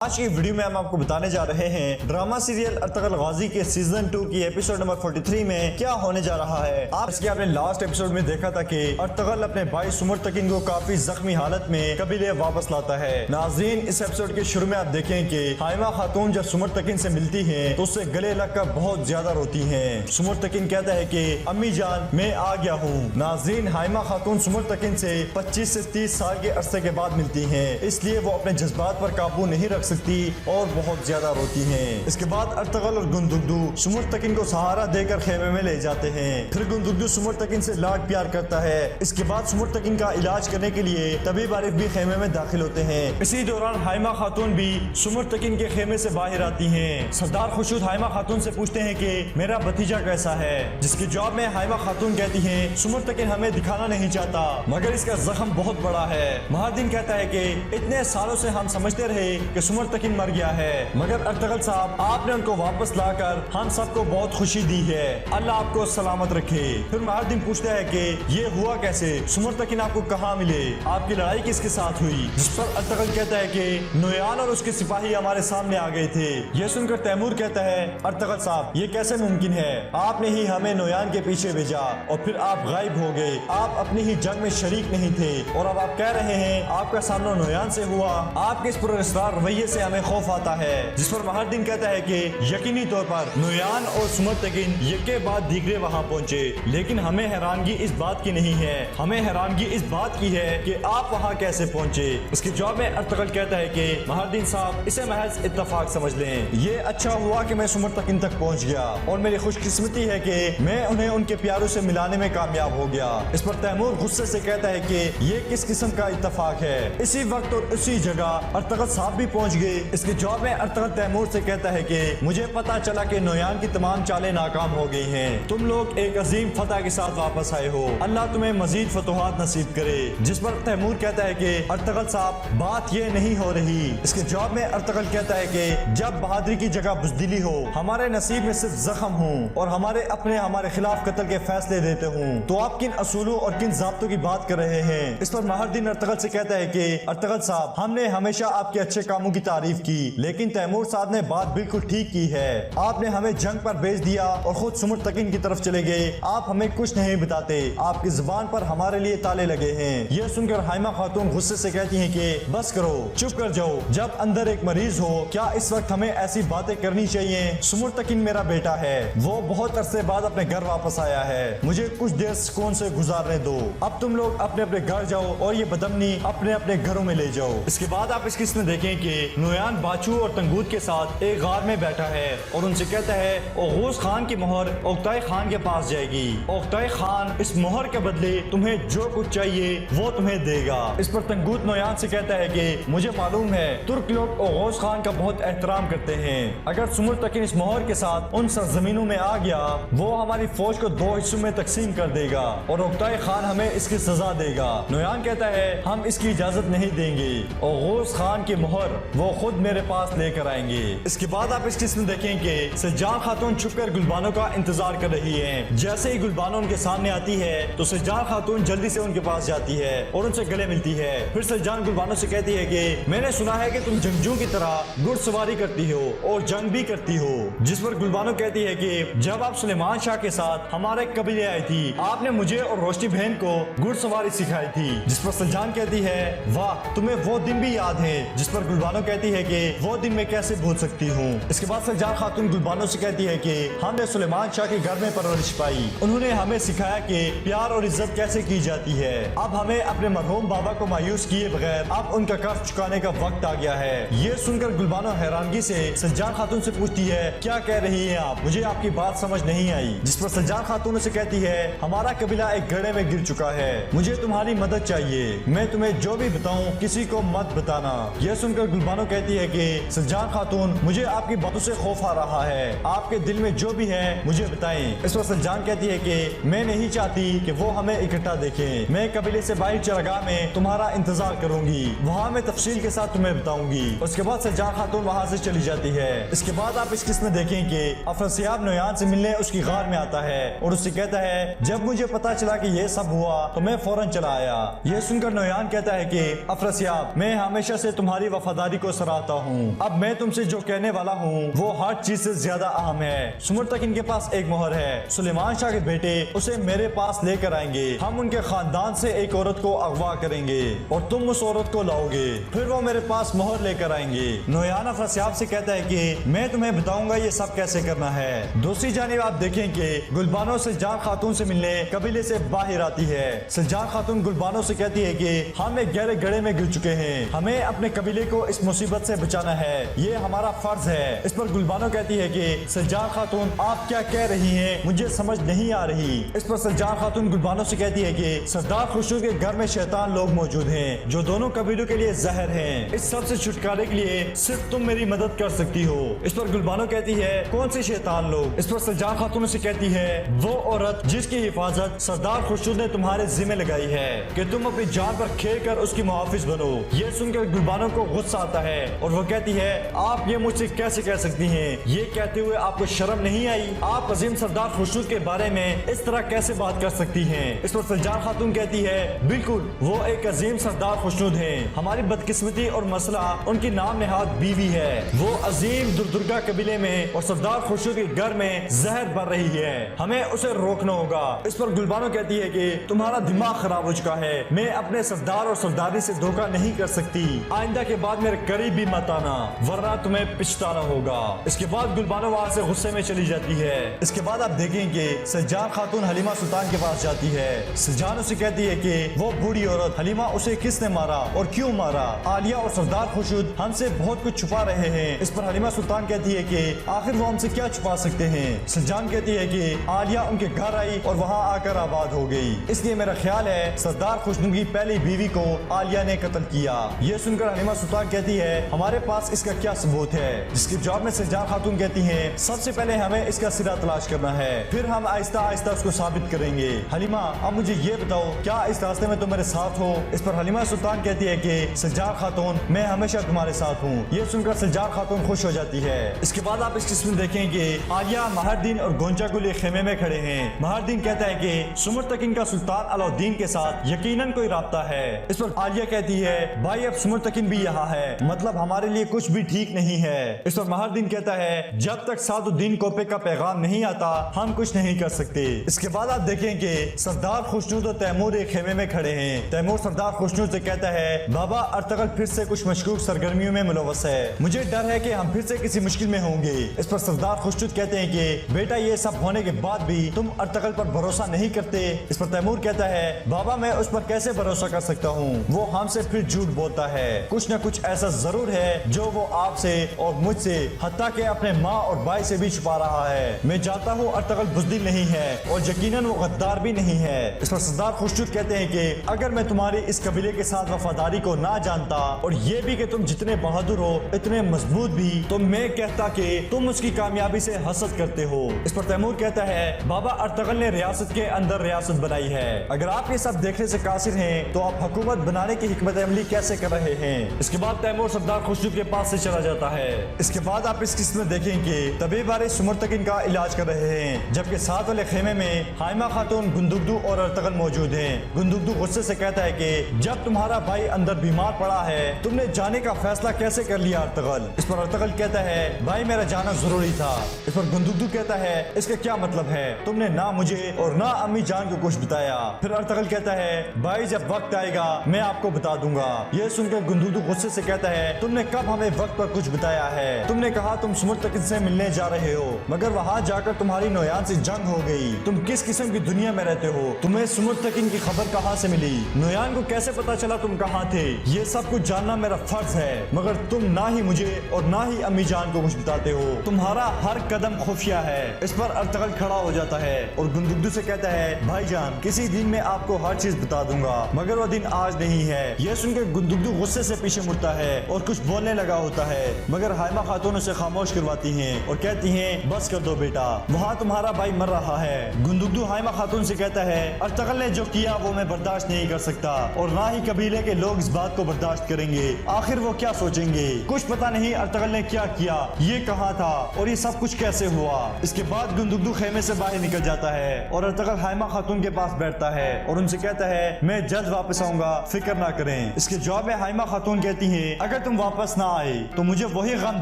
آج کی ویڈیو میں ہم آپ کو بتانے جا رہے ہیں ڈرامہ سیریل ارطغرل غازی کے سیزن 2 کی ایپیسوڈ نمبر 43 میں کیا ہونے جا رہا ہے۔ آپ نے لاسٹ ایپیسوڈ میں دیکھا تھا کہ ارطغرل اپنے بھائی سمرتکن کو کافی زخمی حالت میں قبیلے واپس لاتا ہے۔ ناظرین، اس ایپیسوڈ کے شروع میں آپ دیکھیں کہ حائمہ خاتون جب سمرتکن سے ملتی ہیں تو اس سے گلے لگ کر بہت زیادہ روتی ہیں۔ سمرتکن کہتا ہے کہ امی جان میں آ گیا ہوں۔ ناظرین، حائمہ خاتون سمرتکن سے 25 سے 30 سال کے عرصے کے بعد ملتی ہیں، اس لیے وہ اپنے جذبات پر قابو نہیں رکھ سکتی اور بہت زیادہ روتی ہیں۔ اس کے بعد ارطغرل اور گندگدو سمرتکن کو سہارا دے کر خیمے میں لے جاتے ہیں۔ پھر گندگدو سمرتکن سے لاڈ پیار کرتا ہے۔ اس کے بعد سمرتکن کا علاج کرنے کے لیے طبیب عارف بھی خیمے میں داخل ہوتے ہیں۔ اسی دوران حائمہ خاتون بھی سمرتکن کے خیمے سے باہر آتی ہیں۔ سردار خورشید حائمہ خاتون سے پوچھتے ہیں کہ میرا بھتیجا کیسا ہے، جس کے جواب میں حائمہ خاتون کہتی ہیں سمرتکن ہمیں دکھانا نہیں چاہتا مگر اس کا زخم بہت بڑا ہے۔ مہاردین کہتا ہے کہ اتنے سالوں سے ہم سمجھتے رہے کہ سمرتکن مر گیا ہے، مگر ارطغرل صاحب آپ نے ان کو واپس لا کر ہم سب کو بہت خوشی دی ہے، اللہ آپ کو سلامت رکھے۔ پھر مہاردین پوچھتا ہے کہ یہ ہوا کیسے، سمرتکن آپ کو کہاں ملے، آپ کی لڑائی کس کے ساتھ ہوئی، جس پر ارطغرل کہتا ہے کہ نویان اور اس کے سپاہی ہمارے سامنے آ گئے تھے۔ یہ سن کر تیمور کہتا ہے ارطغرل صاحب یہ کیسے ممکن ہے، آپ نے ہی ہمیں نویان کے پیچھے بھیجا اور پھر آپ غائب ہو گئے، آپ اپنی ہی جنگ میں شریک نہیں تھے اور اب آپ کہہ رہے ہیں آپ کا سامنا نویان سے ہوا، آپ کے اس پر اسرار رویے سے ہمیں خوف آتا ہے۔ جس پر مہاردین کہتا ہے کہ یقینی طور پر نویان اور سمرتکن یکے بعد دیگرے وہاں پہنچے، لیکن ہمیں حیرانگی اس بات کی نہیں ہے، ہمیں حیرانگی اس بات کی ہے کہ آپ وہاں کیسے پہنچے۔ اس کے جواب میں ارطغرل کہتا ہے کہ مہاردین صاحب اسے محض اتفاق سمجھ لیں، یہ اچھا ہوا کہ میں سمرتکن تک پہنچ گیا اور میری خوش قسمتی ہے کہ میں انہیں ان کے پیاروں سے ملانے میں کامیاب ہو گیا۔ اس پر تیمور غصے سے کہتا ہے کہ یہ کس قسم کا اتفاق ہے، اسی وقت اور اسی جگہ ارطغرل صاحب بھی پہنچ گئے۔ اس کے جواب میں ارطغرل تیمور سے کہتا ہے کہ مجھے پتا چلا کہ نویان کی تمام چالیں ناکام ہو گئی ہیں، تم لوگ ایک عظیم فتح کے ساتھ واپس آئے ہو، اللہ تمہیں مزید فتوحات نصیب کرے۔ جس پر تیمور کہتا ہے کہ ارطغرل صاحب بات یہ نہیں ہو رہی۔ اس کے جواب میں ارطغرل کہتا ہے کہ جب بہادری کی جگہ بزدلی ہو، ہمارے نصیب میں صرف زخم ہوں اور ہمارے اپنے ہمارے خلاف قتل کے فیصلے دیتے ہوں تو آپ کن اصولوں اور کن ضابطوں کی بات کر رہے ہیں۔ اس پر مہاردین ارطغرل سے کہتا ہے کہ ارطغرل صاحب ہم نے ہمیشہ آپ کے اچھے کاموں کی تعریف کی، لیکن تیمور صاحب نے بات بالکل ٹھیک کی ہے، آپ نے ہمیں جنگ پر بھیج دیا اور خود سمرتکن کی طرف چلے گئے، آپ ہمیں کچھ نہیں بتاتے، آپ کی زبان پر ہمارے لیے تالے لگے ہیں۔ یہ سن کر حائمہ خاتون غصے سے کہتی ہیں کہ بس کرو، چپ کر جاؤ، جب اندر ایک مریض ہو کیا اس وقت ہمیں ایسی باتیں کرنی چاہیے؟ سمرتکن میرا بیٹا ہے، وہ بہت عرصے بعد اپنے گھر واپس آیا ہے، مجھے کچھ دیر سکون سے گزارنے دو، اب تم لوگ اپنے اپنے گھر جاؤ اور یہ بدمنی اپنے اپنے گھروں میں لے جاؤ۔ اس کے بعد آپ اس قسط میں دیکھیں کہ نویان باچو اور تنگود کے ساتھ ایک غار میں بیٹھا ہے اور ان سے کہتا ہے اوغوز خان کی مہر اوقتائی خان کے پاس جائے گی، اوقتائی خان اس مہر کے بدلے تمہیں جو کچھ چاہیے وہ تمہیں دے گا۔ اس پر تنگود نویان سے کہتا ہے کہ مجھے معلوم ہے ترک لوگ اوغوز خان کا بہت احترام کرتے ہیں، اگر سمرتکن اس مہر کے ساتھ ان سرزمینوں میں آ گیا وہ ہماری فوج کو 2 حصوں میں تقسیم کر دے گا اور اوقتائی خان ہمیں اس کی سزا دے گا۔ نویان کہتا ہے ہم اس کی اجازت نہیں دیں گے، اوغوز خان کی مہر وہ خود میرے پاس لے کر آئیں گے۔ اس کے بعد آپ اس قسط میں دیکھیں کہ سجان خاتون چھپ کر گلبانو کا انتظار کر رہی ہے۔ جیسے ہی گلبانو ان کے سامنے آتی ہے تو سجان خاتون جلدی سے ان کے پاس جاتی ہے اور ان سے گلے ملتی ہے۔ پھر سجان گلبانو سے کہتی ہے کہ میں نے سنا ہے کہ تم جنگجو کی طرح گھڑ سواری کرتی ہو اور جنگ بھی کرتی ہو۔ جس پر گلبانو کہتی ہے کہ جب آپ سلیمان شاہ کے ساتھ ہمارے قبیلے آئی تھی آپ نے مجھے اور روشنی بہن کو گھڑ سواری سکھائی تھی۔ جس پر سجان کہتی ہے واہ تمہیں وہ دن بھی یاد ہے، جس پر گلبانو کہتی ہے کہ وہ دن میں کیسے بھول سکتی ہوں۔ اس کے بعد سجان خاتون گلبانو سے کہتی ہے کہ ہم نے سلیمان شاہ کے گھر میں پرورش پائی، انہوں نے ہمیں سکھایا کہ پیار اور عزت کیسے کی جاتی ہے، اب ہمیں اپنے مرحوم بابا کو مایوس کیے بغیر اب ان کا قرض چکانے کا وقت آ گیا ہے۔ یہ سن کر گلبانو حیرانگی سے سجان خاتون سے پوچھتی ہے کیا کہہ رہی ہیں آپ، مجھے آپ کی بات سمجھ نہیں آئی۔ جس پر سجان خاتون سے کہتی ہے ہمارا قبیلہ ایک گڑھے میں گر چکا ہے، مجھے تمہاری مدد چاہیے، میں تمہیں جو بھی بتاؤں کسی کو مت بتانا۔ یہ سن کر گلبانو کہتی ہے کہ سجان خاتون مجھے آپ کی باتوں سے خوف آ رہا ہے، آپ کے دل میں جو بھی ہے مجھے بتائیں۔ اس پر سجان کہتی ہے کہ میں نہیں چاہتی کہ وہ ہمیں اکٹھا دیکھیں، میں قبیلے سے باہر چراگاہ میں تمہارا انتظار کروں گی، وہاں میں تفصیل کے ساتھ تمہیں بتاؤں گی۔ اس کے بعد سجان خاتون وہاں سے چلی جاتی ہے۔ اس کے بعد آپ اس قسط میں دیکھیں کہ افراسیاب نویان سے ملنے اس کی غار میں آتا ہے اور اس سے کہتا ہے جب مجھے پتا چلا کہ یہ سب ہوا تو میں فوراً چلا آیا۔ یہ سن کر نویان کہتا ہے کہ افراسیاب میں ہمیشہ سے تمہاری وفاداری کو को सराहता हूँ। अब मैं तुमसे जो कहने वाला हूँ वो हर चीज से ज्यादा अहम है। सुमरतकिन के पास एक मोहर है। सुलेमान शाह के बेटे उसे मेरे पास लेकर आएंगे। हम उनके खानदान से एक औरत को अगवा करेंगे और तुम उस औरत को लाओगे। फिर वो मेरे पास मोहर लेकर आएंगे। नोयान अफरासियाब से कहता है कि मैं तुम्हें बताऊंगा ये सब कैसे करना है। दूसरी जानिब आप देखें कि गुलबानो सुलजान खातून से मिलने कबीले से बाहर आती है। सुलजान खातून गुलबानो से कहती है कि हम एक गहरे गड्ढे में गिर चुके हैं, हमें अपने कबीले को इस मुसीबत से बचाना है, ये हमारा फर्ज है। इस पर गुलबानो कहती है कि सुलजान खातून आप क्या कह रही हैं, मुझे समझ नहीं आ रही। इस पर सुलजान खातून गुलबानो से कहती है कि सरदार खुशरू के घर में शैतान लोग मौजूद हैं जो दोनों कबीलों के लिए जहर हैं। इस सब से छुटकारे के लिए सिर्फ तुम मेरी मदद कर सकती हो। इस पर गुलबानो कहती है कौन से शैतान लोग। इस पर सुलजान खातून से कहती है वो औरत जिसकी हिफाजत सरदार खुशरू ने तुम्हारे जिम्मे लगाई है कि तुम अपनी जान पर खेल कर उसकी मुहाफिज बनो। ये सुनकर गुलबानो को गुस्सा आता है और वो कहती है आप ये मुझसे कैसे कह सकती हैं, ये कहते हुए आपको शर्म नहीं आई, आप अजीम सरदार खुशरू के बारे में इस तरह कैसे बात कर सकती हैं। इस पर सुलजान खातून कहती है बिल्कुल वो एक अजीम सरदार खुशनुद हैं, हमारी बदकिस्मती और मसला उनकी नाम नेहाद बीवी है। वो अजीम दुर्दुर्गा कबीले में और सरदार खुशनुद के घर में जहर भर रही है, हमें उसे रोकना होगा। इस पर गुलबानो कहती है कि तुम्हारा दिमाग खराब हो चुका है, मैं अपने सरदार और सरदारी से धोखा नहीं कर सकती, आइंदा के बाद मेरे करीब भी मत आना वरना तुम्हें पछताना होगा। इसके बाद गुलबानो वहाँ से गुस्से में चली जाती है। इसके बाद आप देखेंगे सुलजान खातून हलीमा सुल्तान के पास जाती है। सुलजान उसे कहती है कि वो बूढ़ी औरत हलीमा उसे किसने मारा और क्यों मारा, आलिया और सरदार खुशूद हमसे बहुत कुछ छुपा रहे हैं। इस पर हलीमा सुल्तान कहती है कि आखिर वो हमसे क्या छुपा सकते हैं। सुलजान कहती है कि आलिया उनके घर आई और वहाँ आकर आबाद हो गई, इसलिए मेरा ख्याल है सरदार खुशनू की पहली बीवी को आलिया ने कत्ल किया। ये सुनकर हलीमा सुल्तान कहती है हमारे पास इसका क्या सबूत है। जिसके जवाब में सुलजान खातून कहती है सबसे पहले हमें इसका सिरा तलाश करना है, फिर हम आहिस्ता आहिस्ता उसको साबित करेंगे। हलीमा अब मुझे ये बताओ क्या इस रास्ते में तुम मेरे साथ हो। इस पर हलीमा सुल्तान कहती है कि सुलजान खातून मैं हमेशा तुम्हारे साथ हूँ। ये सुनकर सुलजान खातून खुश हो जाती है। इसके बाद आप इस किस्म देखेंगे आलिया महारदीन और गोंचा गुल एक खेमे में खड़े हैं। महारदीन कहता है कि सुमरतकिन का सुल्तान अलाउद्दीन के साथ यकीनन कोई राब्ता है। इस पर आलिया कहती है भाई अब सुमरतकिन भी यहाँ है, मतलब हमारे लिए कुछ भी ठीक नहीं है। इस पर महारदीन कहता है जब तक सादुद्दीन कोपे का पैगाम नहीं आता हम कुछ नहीं कर सकते। इसके बाद आप देखेंगे सरदार खुशनूद और तैमूर एक खेमे में खड़े हैं। तैमूर सरदार खुशनूद से कहता है बाबा अर्तगल फिर से कुछ मशकूक सरगर्मियों में मुलव्वस है, मुझे डर है कि हम फिर से किसी मुश्किल में होंगे। इस पर सरदार खुशनूद कहते हैं कि बेटा ये सब होने के बाद भी तुम अर्तगल पर भरोसा नहीं करते। इस पर तैमूर कहता है बाबा मैं उस पर कैसे भरोसा कर सकता हूँ, वो हमसे फिर झूठ बोलता है, कुछ न कुछ ऐसा जरूर है जो वो आपसे और मुझसे हत्ता के अपने माँ और भाई से भी छुपा रहा है। मैं जानता हूँ अर्तगल बुज़दिल नहीं है और यकीनन वो गद्दार भी नहीं है। इस पर सरदार खुशनूद कहते हैं कि अगर मैं तुम्हारी इस कबीले के साथ वफादारी को ना जानता और ये भी कि तुम जितने बहादुर हो इतने मजबूत भी, तो मैं कहता कि तुम उसकी कामयाबी से हसद करते हो। इस पर तैमूर कहता है बाबा अर्तगल ने रियासत के अंदर रियासत बनाई है, अगर आप ये सब देखने से कासिर हैं तो आप हुकूमत बनाने की हिकमत अमली कैसे कर रहे हैं। इसके बाद तैमूर सरदार खुशनूद के पास से चला जाता है। इसके बाद आप इस किस्म में देखेंगे तबीब बारे सुमरतकिन का इलाज कर रहे हैं, जबकि साथ वाले खेमे में हाइमा खातून गुंदुगदू और अर्तगल मौजूद हैं। गुंदुगदू गुस्से से कहता है कि जब तुम्हारा भाई अंदर बीमार पड़ा है तुमने जाने का फैसला कैसे कर लिया अर्तगल। इस पर अर्तगल कहता है भाई मेरा जाना जरूरी था। इस पर गुंदुगदू कहता है इसका क्या मतलब है, तुमने ना मुझे और ना अम्मी जान को कुछ बताया। फिर अर्तगल कहता है भाई जब वक्त आएगा मैं आपको बता दूंगा। यह सुनकर गुंदुगदू गुस्से से कहता है तुमने कब हमें वक्त पर कुछ बताया है, तुमने कहा तुम सुमरतकिन से मिलने जा रहे हो मगर वहाँ जाकर तुम्हारी नोयान से जंग हो गई, तुम किस किस्म की दुनिया में रहते हो, तुम्हें सुमरतकिन की खबर कहाँ से मिली, नोयान को कैसे पता चला तुम कहाँ थे, ये सब कुछ जानना मेरा फर्ज है मगर तुम ना ही मुझे और ना ही अम्मी जान को कुछ बताते हो, तुम्हारा हर कदम खुफिया है। इस पर अर्तगल खड़ा हो जाता है और गुंदुगदू से कहता है भाईजान किसी दिन में आपको हर चीज बता दूंगा मगर वो दिन आज नहीं है। यह सुनकर गुंदुगदू गुस्से से पीछे मुड़ता है और कुछ बोलने लगा होता है मगर हाइमा खातून उसे खामोश करवाती हैं और कहती हैं बस कर दो बेटा, वहाँ तुम्हारा भाई मर रहा है। गुंदुगदू हाइमा खातून से कहता है अर्तगल ने जो किया वो मैं बर्दाश्त नहीं कर सकता और ना ही कबीले के लोग इस बात को बर्दाश्त करेंगे, आखिर वो क्या सोचेंगे, कुछ पता नहीं अर्तगल ने क्या किया, ये कहाँ था और ये सब कुछ कैसे हुआ। इसके बाद गुंदुगदू खेमे से बाहर निकल जाता है और अर्तगल हाइमा खातून के पास बैठता है और उनसे कहता है मैं जल्द वापस आऊंगा, फिक्र ना करें। इसके जवाब में हाइमा खातून कहती है अगर अगर तुम वापस ना आए तो मुझे वही गम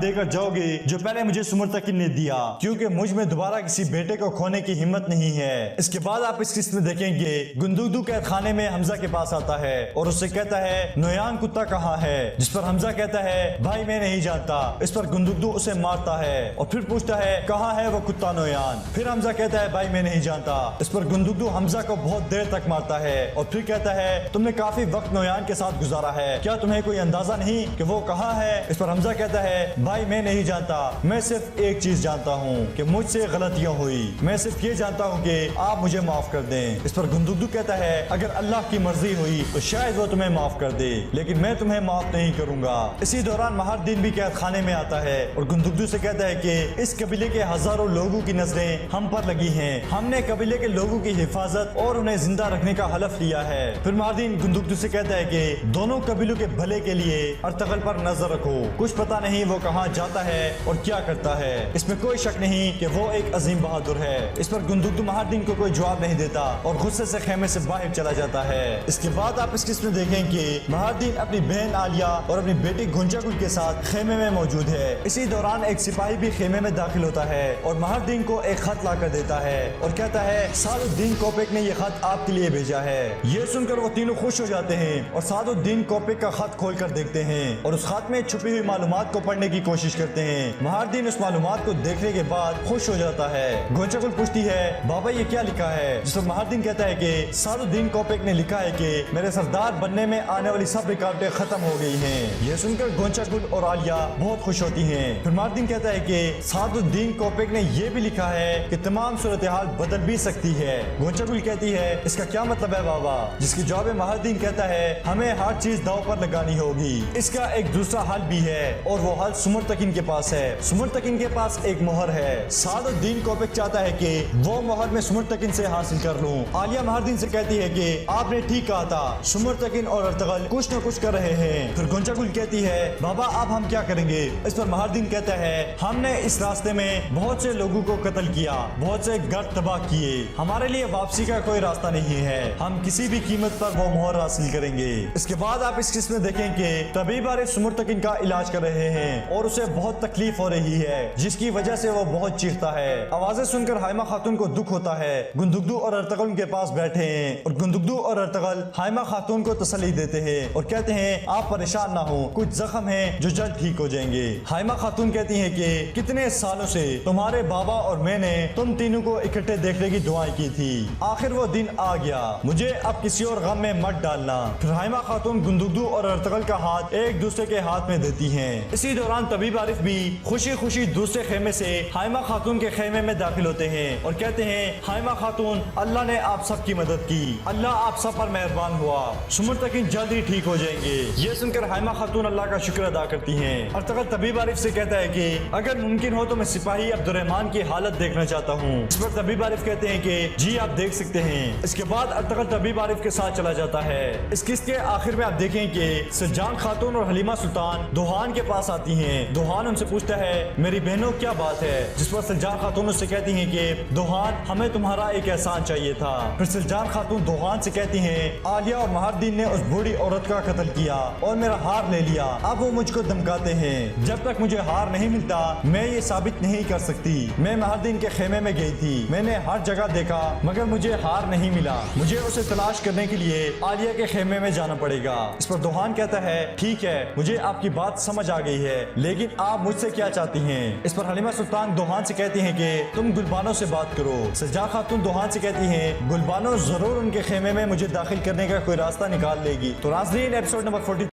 देकर जाओगे जो पहले मुझे सुमरतकिन ने दिया, क्योंकि मुझ में दोबारा किसी बेटे को खोने की हिम्मत नहीं है। इसके बाद आप इस किस्त में देखेंगे गुंदुगदू कैद खाने में हमजा के पास आता है और उससे कहता है नोयान कुत्ता कहाँ है, जिस पर हमजा कहता है भाई मैं नहीं जानता। इस पर गुंदुगदू उसे मारता है और फिर पूछता है कहाँ है वो कुत्ता नोयान। फिर हमजा कहता है भाई मैं नहीं जानता। इस पर गुंदुगदू हमजा को बहुत देर तक मारता है और फिर कहता है तुमने काफी वक्त नोयान के साथ गुजारा है, क्या तुम्हें कोई अंदाजा नहीं कि वो कहाँ है। इस पर हमजा कहता है भाई मैं नहीं जानता, मैं सिर्फ एक चीज जानता हूँ कि मुझसे गलतियाँ हुई, मैं सिर्फ ये जानता हूँ कि आप मुझे माफ कर दें। इस पर गुंदुगदू कहता है अगर अल्लाह की मर्जी हुई तो शायद वो तुम्हें माफ कर दे, लेकिन मैं तुम्हें माफ नहीं करूंगा। इसी दौरान महारदीन भी कैद खाने में आता है और गुंदुगदू से कहता है कि इस कबीले के हजारों लोगों की नजरें हम पर लगी हैं, हमने कबीले के लोगों की हिफाजत और उन्हें जिंदा रखने का हलफ लिया है। फिर महारदीन गुंदुगदू से कहता है कि दोनों कबीलों के भले के लिए अर्तगल पर नजर रखो, कुछ पता नहीं वो कहाँ जाता है और क्या करता है। इसमें कोई शक नहीं कि वो एक अजीम बहादुर है। इस पर गुंदुगदू महारदीन को कोई जवाब नहीं देता और गुस्से से खेमे से बाहर चला जाता है। इसके बाद आप इस किस्त में देखें कि महारदीन अपनी बहन आलिया और अपनी बेटी गुंजागुल के साथ खेमे में मौजूद है। इसी दौरान एक सिपाही भी खेमे में दाखिल होता है और महारदीन को एक खत ला कर देता है और कहता है सादुद्दीन कोपेक ने ये खत आपके लिए भेजा है। ये सुनकर वो तीनों खुश हो जाते हैं और सादुद्दीन कोपेक का खत खोल कर देखते हैं और उस खत में छुपी हुई मालूमात को पढ़ने की कोशिश करते हैं। महारदीन उस मालूमात को देखने के बाद खुश हो जाता है। गुंजागुल पूछती है बाबा ये क्या लिखा है, जिस पर महारदीन कहता है कि सादुद्दीन कोपेक ने लिखा है कि मेरे सरदार बनने में आने वाली सब रुकावटें खत्म हो गई हैं। यह सुनकर गुंजागुल और आलिया बहुत खुश होती हैं। फिर महारदीन कहता है कि सादुद्दीन कोपेक ने यह भी लिखा है कि तमाम सूरत हाल बदल भी सकती है। गुंजागुल कहती है इसका क्या मतलब है बाबा, जिसके जवाब में महारदीन कहता है हमें हर चीज दांव पर लगानी होगी। इसका एक दूसरा हल भी है और वो हल सुमरतकिन के पास है। सुमरतकिन के पास एक मोहर है। सादुद्दीन कोपेक चाहता है कि वो मोहर में सुमरतकिन से हासिल कर लूं। आलिया महारदीन से कहती है कि आपने ठीक कहा था, सुमरतकिन और अर्तगल कुछ न कुछ कर रहे हैं। फिर गुंजागुल कहती है बाबा अब हम क्या करेंगे। इस पर महारदीन कहता है हमने इस रास्ते में बहुत से लोगों को कत्ल किया, बहुत से घर तबाह किए, हमारे लिए वापसी का कोई रास्ता नहीं है, हम किसी भी कीमत पर वो मोहर हासिल करेंगे। इसके बाद आप इस किस्म में देखें कि तबीब आरिफ सुमरतकिन का इलाज कर रहे हैं और उसे बहुत तकलीफ हो रही है, जिसकी वजह से वो बहुत चीखता है। आवाजें सुनकर हाइमा खातून को दुख होता है। गुंदुगदू और अर्तगल उनके पास बैठे हैं और गुंदुगदू और अर्तगल हाइमा खातून को तसल्ली देते हैं और कहते हैं आप परेशान ना हो, कुछ जख्म हैं जो जल्द ठीक हो जाएंगे। हाइमा खातून कहती हैं कि कितने सालों से तुम्हारे बाबा और मैंने तुम तीनों को इकट्ठे देखने की दुआएं की थी, आखिर वो दिन आ गया, मुझे अब किसी और गम में मत डालना। फिर हाइमा खातून गुंदुगदू और अर्तगल का हाथ एक दूसरे के हाथ में देती हैं। इसी दौरान तबीब आरिफ भी खुशी खुशी दूसरे खेमे से हाइमा खातून के खेमे में दाखिल होते हैं और कहते हैं हाइमा खातून अल्लाह ने आप सबकी मदद की, अल्लाह आप सब पर मेहरबान हुआ, सुमरतकिन जल्द ही ठीक हो जाएंगे। ये सुनकर हाइमा खातून अल्लाह का शुक्र अदा करती हैं। अर्तगल तबीब आरिफ से कहता है कि अगर मुमकिन हो तो मैं सिपाही अब्दुर्रहमान की हालत देखना चाहता हूँ। इस पर तबीब आरिफ कहते हैं कि जी आप देख सकते हैं। इसके बाद अर्तगल तबीब आरिफ के साथ चला जाता है। इस किस्त के आखिर में आप देखें कि सज्जान खातून और हलीमा सुल्तान दोहान के पास आती हैं। दोहान उनसे पूछता है मेरी बहनों क्या बात है, जिस पर सज्जान खातून उससे कहती हैं कि दोहान हमें तुम्हारा एक एहसान चाहिए था। फिर सज्जान खातून दोहान से कहती हैं आलिया और महारदीन ने उस बूढ़ी औरत का कत्ल किया और मेरा हार ले लिया, अब वो मुझको धमकाते हैं, जब तक मुझे हार नहीं मिलता मैं ये साबित नहीं कर सकती। मैं महारदीन के खेमे में गई थी, मैंने हर जगह देखा मगर मुझे हार नहीं मिला, मुझे उसे तलाश करने के लिए आलिया के खेमे में जाना पड़ेगा। इस पर दोहान कहता है ठीक है मुझे आपकी बात समझ आ गई है, लेकिन आप मुझसे क्या चाहती हैं। इस पर हलीमा सुल्तान दोहान से कहती हैं कि तुम गुलबानो से बात करो। सज्जा खातून दोहान से कहती हैं गुलबानो जरूर उनके खेमे में मुझे दाखिल करने का कोई रास्ता निकाल लेगी। तो नाज़रीन एपिसोड नंबर 40